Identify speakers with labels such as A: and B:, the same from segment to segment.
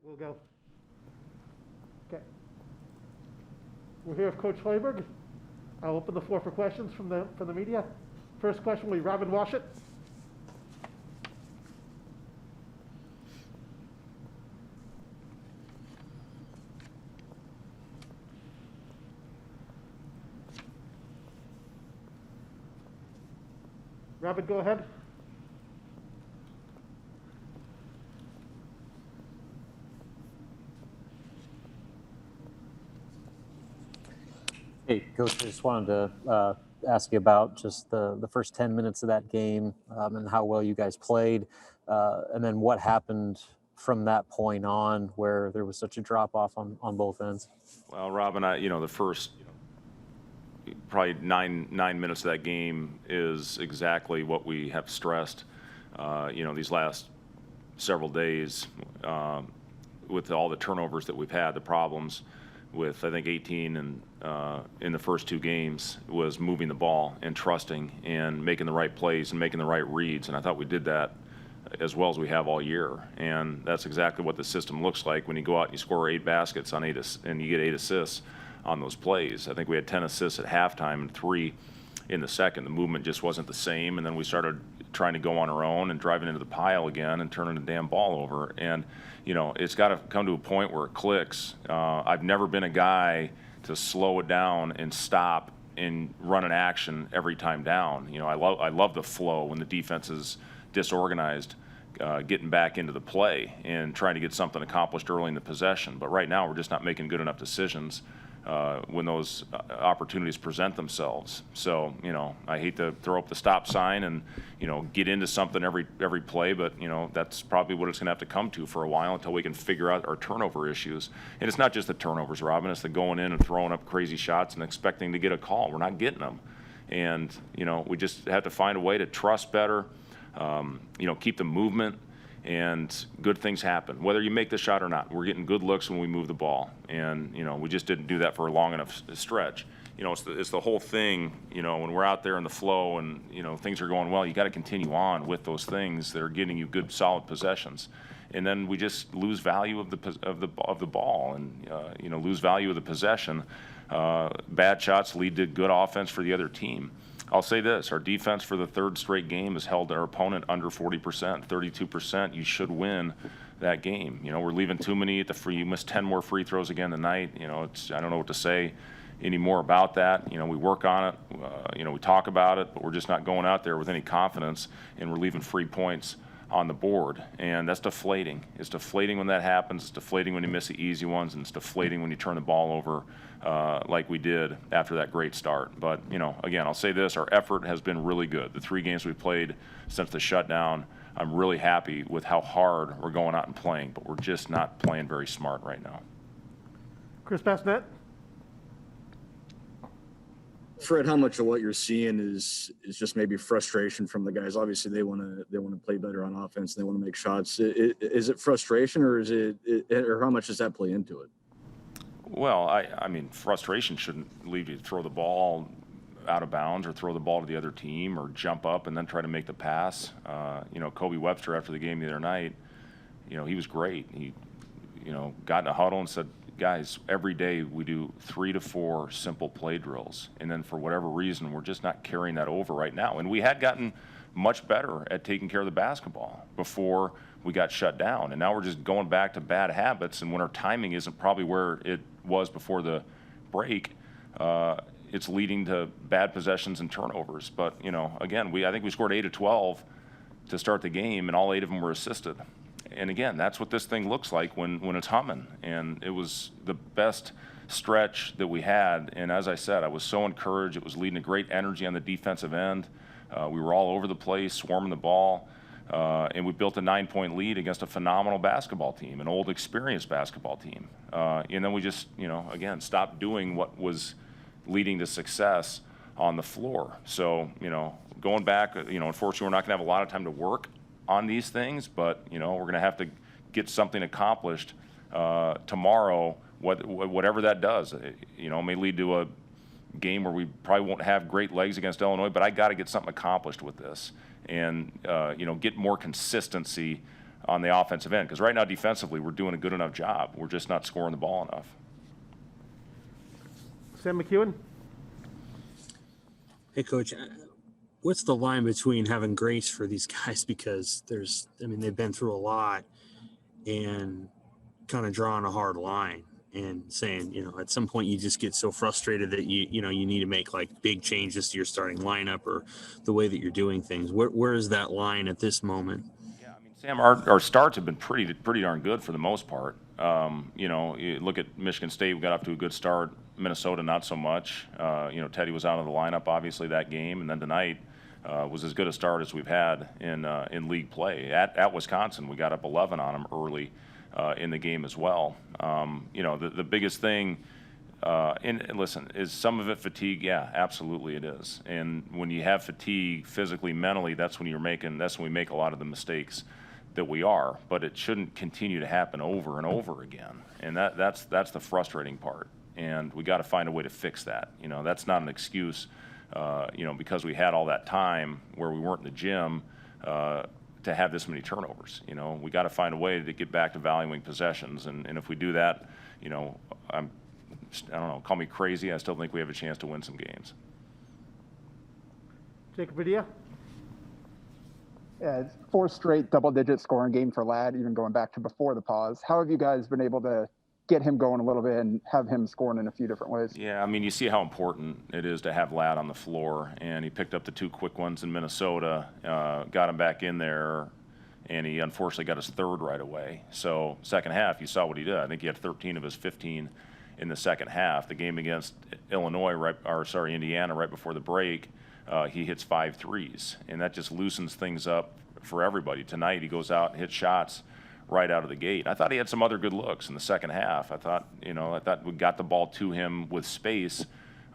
A: We'll go. Okay. We're here with Coach Hoiberg. I'll open the floor for questions from the media. First question will be Robin Washut. Robin, go ahead.
B: Hey, Coach, I just wanted to ask you about just the first 10 minutes of that game and how well you guys played, and then what happened from that point on where there was such a drop-off on both ends.
C: Well, Robin, the first probably nine minutes of that game is exactly what we have stressed, these last several days with all the turnovers that we've had, the problems with, I think, 18 and in the first two games was moving the ball and trusting and making the right plays and making the right reads. And I thought we did that as well as we have all year. And that's exactly what the system looks like when you go out and you score 8 baskets on and you get 8 assists on those plays. I think we had 10 assists at halftime and 3 in the second. The movement just wasn't the same. And then we started trying to go on our own and driving into the pile again and turning the damn ball over. And, it's got to come to a point where it clicks. I've never been a guy to slow it down and stop and run an action every time down. I love the flow when the defense is disorganized, getting back into the play and trying to get something accomplished early in the possession. But right now we're just not making good enough decisions when those opportunities present themselves. So, I hate to throw up the stop sign and, get into something every play, but, that's probably what it's going to have to come to for a while until we can figure out our turnover issues. And it's not just the turnovers, Robin, it's the going in and throwing up crazy shots and expecting to get a call. We're not getting them. And, we just have to find a way to trust better, keep the movement, and good things happen. Whether you make the shot or not, we're getting good looks when we move the ball. And, we just didn't do that for a long enough stretch. It's the whole thing, when we're out there in the flow and, things are going well, you got to continue on with those things that are getting you good, solid possessions. And then we just lose value of the ball and, lose value of the possession. Bad shots lead to good offense for the other team. I'll say this, our defense for the third straight game has held our opponent under 40%, 32%. You should win that game. We're leaving too many at the free. You missed 10 more free throws again tonight. I don't know what to say any more about that. We work on it. We talk about it, but we're just not going out there with any confidence, and we're leaving free points on the board, and that's deflating. It's deflating when that happens. It's deflating when you miss the easy ones, and it's deflating when you turn the ball over like we did after that great start. But, again, I'll say this, our effort has been really good. The 3 games we've played since the shutdown, I'm really happy with how hard we're going out and playing, but we're just not playing very smart right now.
A: Chris Bassnett.
D: Fred, how much of what you're seeing is just maybe frustration from the guys? Obviously, they want to play better on offense. They want to make shots. Is it frustration, or or how much does that play into it?
C: Well, I mean, frustration shouldn't leave you to throw the ball out of bounds or throw the ball to the other team or jump up and then try to make the pass. Kobe Webster after the game the other night, he was great. He, got in a huddle and said, guys, every day we do 3 to 4 simple play drills. And then for whatever reason, we're just not carrying that over right now. And we had gotten much better at taking care of the basketball before we got shut down. And now we're just going back to bad habits. And when our timing isn't probably where it was before the break, it's leading to bad possessions and turnovers. But, again, I think we scored 8 of 12 to start the game, and all 8 of them were assisted. And again, that's what this thing looks like when it's humming. And it was the best stretch that we had. And as I said, I was so encouraged. It was leading to great energy on the defensive end. We were all over the place, swarming the ball. And we built a 9-point lead against a phenomenal basketball team, an old, experienced basketball team. And then we just, again, stopped doing what was leading to success on the floor. So, going back, unfortunately, we're not going to have a lot of time to work on these things, but we're going to have to get something accomplished tomorrow, whatever that does. It may lead to a game where we probably won't have great legs against Illinois, but I got to get something accomplished with this and get more consistency on the offensive end. Because right now, defensively, we're doing a good enough job. We're just not scoring the ball enough.
A: Sam McEwen?
E: Hey, Coach, what's the line between having grace for these guys? Because they've been through a lot, and kind of drawing a hard line and saying, at some point you just get so frustrated that you need to make like big changes to your starting lineup or the way that you're doing things. Where is that line at this moment?
C: Yeah, I mean, Sam, our starts have been pretty darn good for the most part. You look at Michigan State, we got off to a good start. Minnesota, not so much. Teddy was out of the lineup, obviously, that game. And then tonight was as good a start as we've had in league play. At Wisconsin, we got up 11 on them early in the game as well. The biggest thing, and listen, is some of it fatigue? Yeah, absolutely it is. And when you have fatigue physically, mentally, that's when we make a lot of the mistakes that we are. But it shouldn't continue to happen over and over again. And that's the frustrating part. And we got to find a way to fix that. That's not an excuse, because we had all that time where we weren't in the gym to have this many turnovers. We got to find a way to get back to valuing possessions. And if we do that, I don't know, call me crazy. I still think we have a chance to win some games.
A: Jacob Padilla?
F: Yeah, it's 4 straight double-digit scoring game for Ladd, even going back to before the pause. How have you guys been able to get him going a little bit and have him scoring in a few different ways?
C: Yeah, I mean, you see how important it is to have Ladd on the floor, and he picked up the 2 quick ones in Minnesota, got him back in there, and he unfortunately got his 3rd right away. So second half, you saw what he did. I think he had 13 of his 15 in the second half. The game against Indiana right before the break, he hits 5 threes, and that just loosens things up for everybody. Tonight, he goes out and hits shots right out of the gate. I thought he had some other good looks in the second half. I thought we got the ball to him with space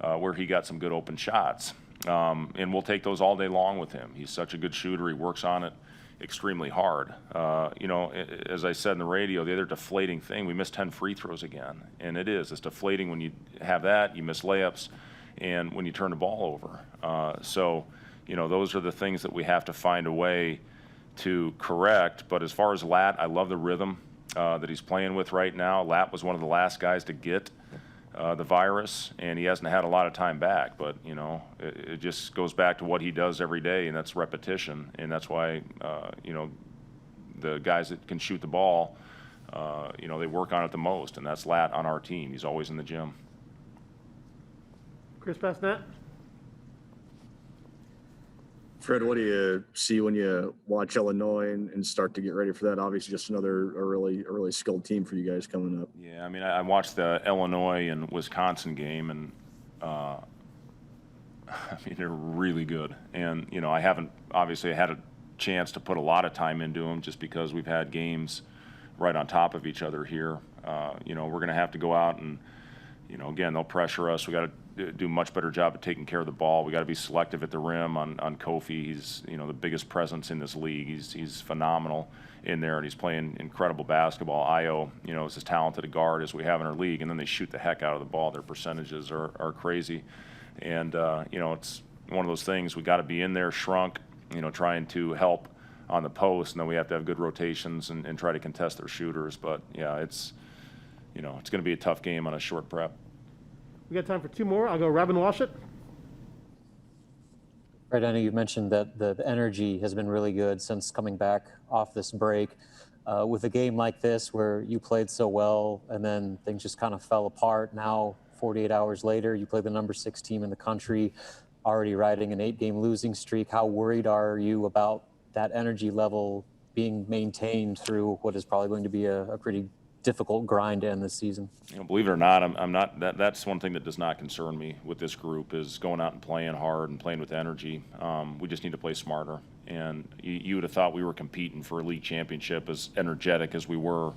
C: where he got some good open shots. And we'll take those all day long with him. He's such a good shooter. He works on it extremely hard. As I said in the radio, the other deflating thing, we missed 10 free throws again. And it's deflating when you have that, you miss layups, and when you turn the ball over. Those are the things that we have to find a way to correct. But as far as Lat, I love the rhythm that he's playing with right now. Lat was one of the last guys to get the virus, and he hasn't had a lot of time back. But, it just goes back to what he does every day, and that's repetition. And that's why, the guys that can shoot the ball, they work on it the most, and that's Lat on our team. He's always in the gym.
A: Chris Basnett?
D: Fred, what do you see when you watch Illinois and start to get ready for that? Obviously, just a really skilled team for you guys coming up.
C: Yeah, I mean, I watched the Illinois and Wisconsin game, and they're really good. And I haven't obviously had a chance to put a lot of time into them just because we've had games right on top of each other here. We're going to have to go out and, again, they'll pressure us. We got to do a much better job of taking care of the ball. We got to be selective at the rim on Kofi. He's the biggest presence in this league. He's phenomenal in there, and he's playing incredible basketball. Io, is as talented a guard as we have in our league, and then they shoot the heck out of the ball. Their percentages are crazy, and it's one of those things. We got to be in there, shrunk, trying to help on the post, and then we have to have good rotations and try to contest their shooters. But yeah, it's going to be a tough game on a short prep.
A: We got time for 2 more. I'll go Robin Washut.
B: Right, I know you mentioned that the energy has been really good since coming back off this break. With a game like this where you played so well and then things just kind of fell apart, now 48 hours later, you play the number 6 team in the country, already riding an 8-game losing streak. How worried are you about that energy level being maintained through what is probably going to be a pretty difficult grind to end this season?
C: Believe it or not, I'm not. That's one thing that does not concern me with this group is going out and playing hard and playing with energy. We just need to play smarter. And you would have thought we were competing for a league championship as energetic as we were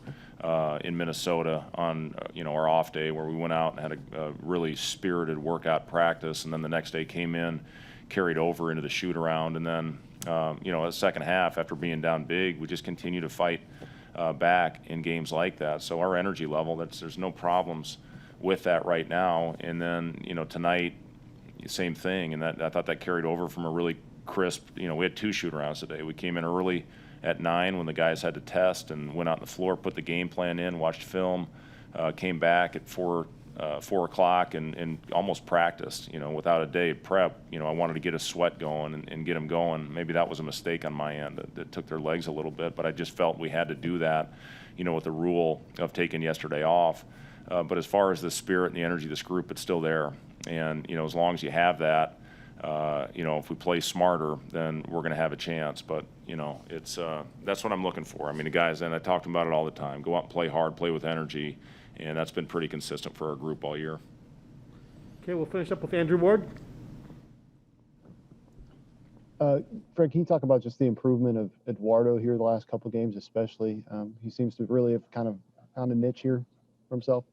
C: in Minnesota on our off day, where we went out and had a really spirited workout practice, and then the next day came in, carried over into the shoot around, and then the second half after being down big, we just continue to fight back in games like that. So our energy level, there's no problems with that right now. And then, tonight, same thing. And I thought that carried over from a really crisp, we had 2 shoot-arounds today. We came in early at 9 when the guys had to test, and went out on the floor, put the game plan in, watched film, came back at 4 o'clock and almost practiced, without a day of prep. I wanted to get a sweat going and get them going. Maybe that was a mistake on my end that took their legs a little bit, but I just felt we had to do that, with the rule of taking yesterday off. But as far as the spirit and the energy of this group, it's still there. And, as long as you have that, if we play smarter, then we're going to have a chance. But, it's that's what I'm looking for. I mean, the guys, and I talk to them about it all the time, go out and play hard, play with energy. And that's been pretty consistent for our group all year.
A: Okay, we'll finish up with Andrew Ward.
G: Fred, can you talk about just the improvement of Eduardo here the last couple of games, especially? He seems to really have kind of found a niche here for himself.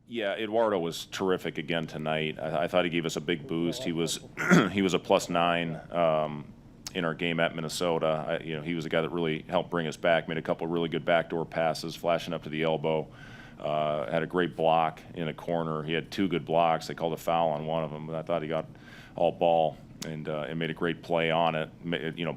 C: Yeah, Eduardo was terrific again tonight. I thought he gave us a big boost. He was he was a +9 in our game at Minnesota. He was the guy that really helped bring us back. Made a couple of really good backdoor passes, flashing up to the elbow. Had a great block in a corner. He had 2 good blocks. They called a foul on one of them, but I thought he got all ball and made a great play on it.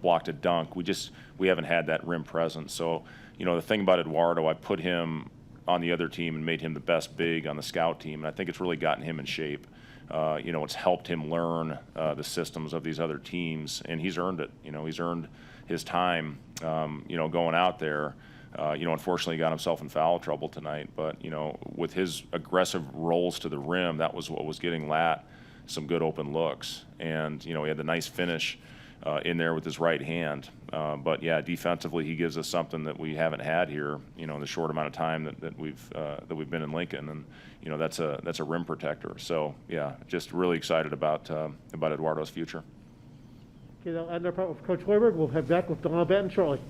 C: Blocked a dunk. We haven't had that rim presence. So, the thing about Eduardo, I put him on the other team and made him the best big on the scout team, and I think it's really gotten him in shape. It's helped him learn the systems of these other teams, and he's earned it. He's earned his time, going out there. Unfortunately, he got himself in foul trouble tonight. But, with his aggressive rolls to the rim, that was what was getting Lat some good open looks. And, he had the nice finish in there with his right hand. But, yeah, defensively, he gives us something that we haven't had here, in the short amount of time that we've been in Lincoln. And, that's a rim protector. So, yeah, just really excited about Eduardo's future.
A: Okay, that'll end our part with Coach Hoiberg. We'll head back with Donald Benton shortly.